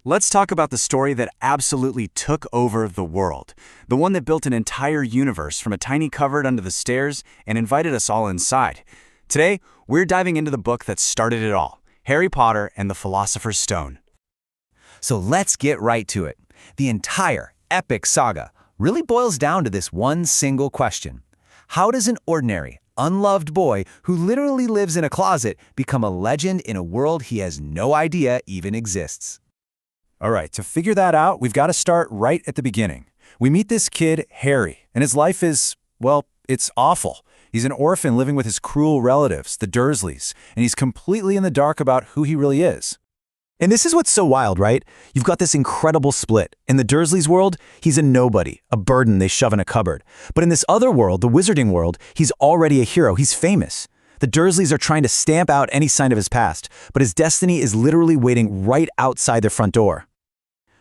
Let's talk about the story that absolutely took over the world. The one that built an entire universe from a tiny cupboard under the stairs and invited us all inside. Today, we're diving into the book that started it all, Harry Potter and the Philosopher's Stone. So let's get right to it. The entire epic saga really boils down to this one single question. How does an ordinary, unloved boy who literally lives in a closet become a legend in a world he has no idea even exists? All right, to figure that out, we've got to start right at the beginning. We meet this kid, Harry, and his life is, well, it's awful. He's an orphan living with his cruel relatives, the Dursleys, and he's completely in the dark about who he really is. And this is what's so wild, right? You've got this incredible split. In the Dursleys' world, he's a nobody, a burden they shove in a cupboard. But in this other world, the wizarding world, he's already a hero. He's famous. The Dursleys are trying to stamp out any sign of his past, but his destiny is literally waiting right outside their front door.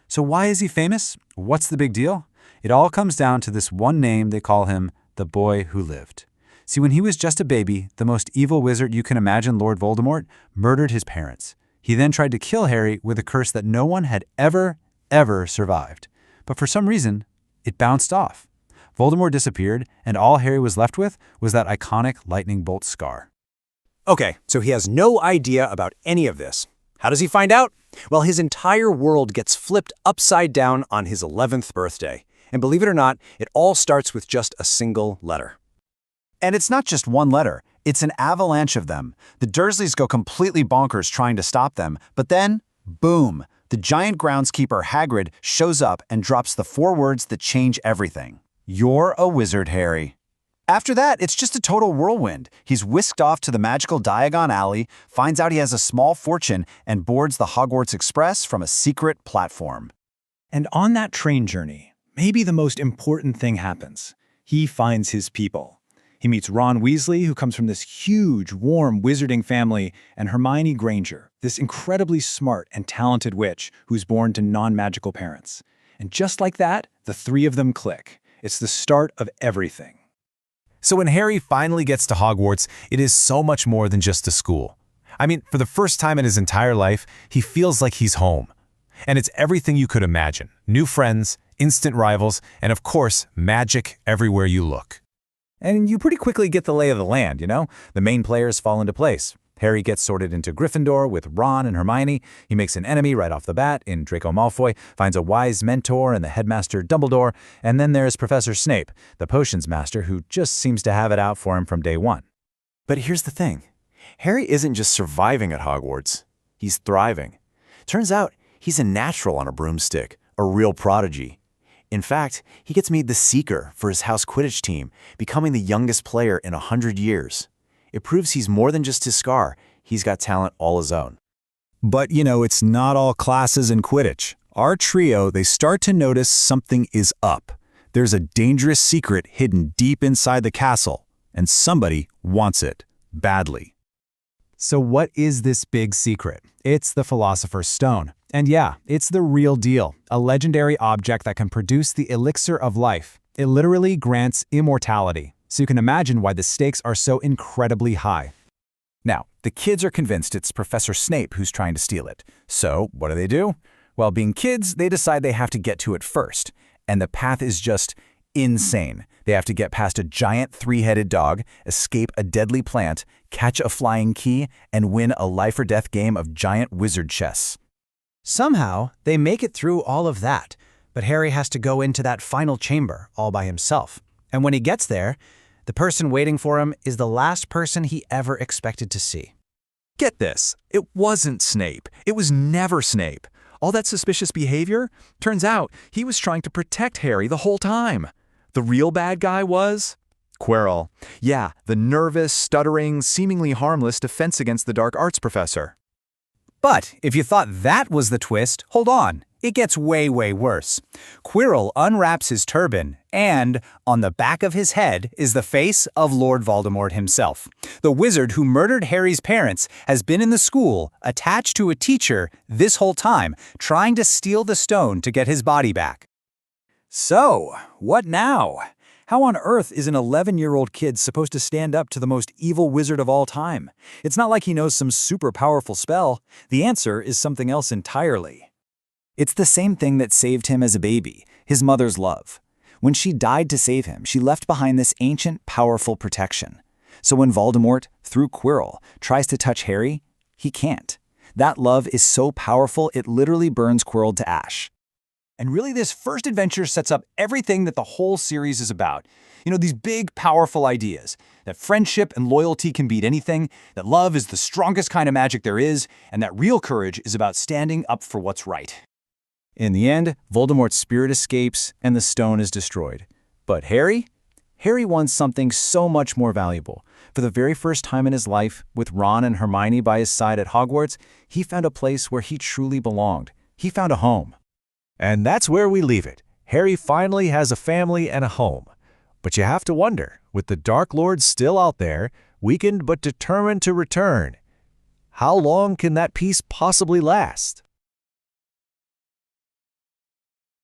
So why is he famous? What's the big deal? It all comes down to this one name they call him, the boy who lived. See, when he was just a baby, the most evil wizard you can imagine, Lord Voldemort, murdered his parents. He then tried to kill Harry with a curse that no one had ever survived. But for some reason, it bounced off. Voldemort disappeared, and all Harry was left with was that iconic lightning bolt scar. Okay, so he has no idea about any of this. How does he find out? Well, his entire world gets flipped upside down on his 11th birthday. And believe it or not, it all starts with just a single letter. And it's not just one letter. It's an avalanche of them. The Dursleys go completely bonkers trying to stop them, but then, boom, the giant groundskeeper Hagrid shows up and drops the 4 words that change everything. You're a wizard, Harry. After that, it's just a total whirlwind. He's whisked off to the magical Diagon Alley, finds out he has a small fortune, and boards the Hogwarts Express from a secret platform. And on that train journey, maybe the most important thing happens. He finds his people. He meets Ron Weasley, who comes from this huge, warm wizarding family, and Hermione Granger, this incredibly smart and talented witch who's born to non-magical parents. And just like that, the 3 of them click. It's the start of everything. So when Harry finally gets to Hogwarts, it is so much more than just a school. I mean, for the first time in his entire life, he feels like he's home. And it's everything you could imagine. New friends, instant rivals, and of course, magic everywhere you look. And you pretty quickly get the lay of the land, you know? The main players fall into place. Harry gets sorted into Gryffindor with Ron and Hermione. He makes an enemy right off the bat in Draco Malfoy, finds a wise mentor in the headmaster Dumbledore, and then there's Professor Snape, the potions master who just seems to have it out for him from day one. But here's the thing. Harry isn't just surviving at Hogwarts. He's thriving. Turns out he's a natural on a broomstick, a real prodigy. In fact, he gets made the Seeker for his house Quidditch team, becoming the youngest player in 100 years. It proves he's more than just his scar. He's got talent all his own. But, you know, it's not all classes in Quidditch. Our trio, they start to notice something is up. There's a dangerous secret hidden deep inside the castle, and somebody wants it badly. So what is this big secret? It's the Philosopher's Stone. And yeah, it's the real deal, a legendary object that can produce the elixir of life. It literally grants immortality, so you can imagine why the stakes are so incredibly high. Now, the kids are convinced it's Professor Snape who's trying to steal it. So, what do? Well, being kids, they decide they have to get to it first. And the path is just insane. They have to get past a giant 3-headed dog, escape a deadly plant, catch a flying key, and win a life-or-death game of giant wizard chess. Somehow, they make it through all of that, but Harry has to go into that final chamber all by himself. And when he gets there, the person waiting for him is the last person he ever expected to see. Get this, it wasn't Snape. It was never Snape. All that suspicious behavior? Turns out he was trying to protect Harry the whole time. The real bad guy was Quirrell. Yeah, the nervous, stuttering, seemingly harmless defense against the dark arts professor. But if you thought that was the twist, hold on. It gets way worse. Quirrell unwraps his turban, and on the back of his head is the face of Lord Voldemort himself. The wizard who murdered Harry's parents has been in the school, attached to a teacher, this whole time, trying to steal the stone to get his body back. So, what now? How on earth is an 11-year-old kid supposed to stand up to the most evil wizard of all time? It's not like he knows some super powerful spell. The answer is something else entirely. It's the same thing that saved him as a baby, his mother's love. When she died to save him, she left behind this ancient, powerful protection. So when Voldemort, through Quirrell, tries to touch Harry, he can't. That love is so powerful it literally burns Quirrell to ash. And really, this first adventure sets up everything that the whole series is about. These big, powerful ideas. That friendship and loyalty can beat anything, that love is the strongest kind of magic there is, and that real courage is about standing up for what's right. In the end, Voldemort's spirit escapes and the stone is destroyed. But Harry? Harry wants something so much more valuable. For the very first time in his life, with Ron and Hermione by his side at Hogwarts, he found a place where he truly belonged. He found a home. And that's where we leave it. Harry finally has a family and a home. But you have to wonder, with the Dark Lord still out there, weakened but determined to return, how long can that peace possibly last?